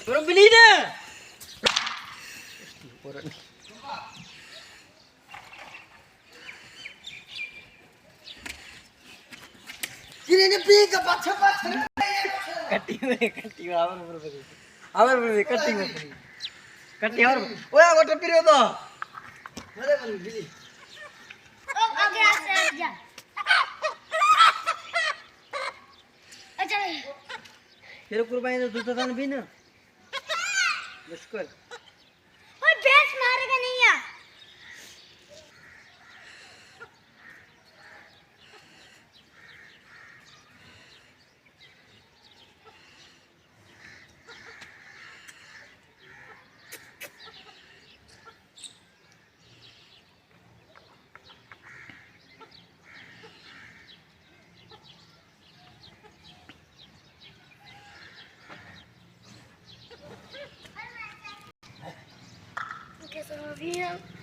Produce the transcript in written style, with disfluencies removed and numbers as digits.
Orang beli dah. Orang ni. Kini ni pi ke pacha. Cutting awar berbeza. Awar berbeza cutting berbeza. Cutting awar. Oya water period tu. Mana kan beli? Oh, आगे आ जा। अच्छा नहीं। तेरे कुर्बानी तो दूसरा दान भी ना. मुश्किल. ओए भैंस मारेगा नहीं यार। कैसा हो रही है?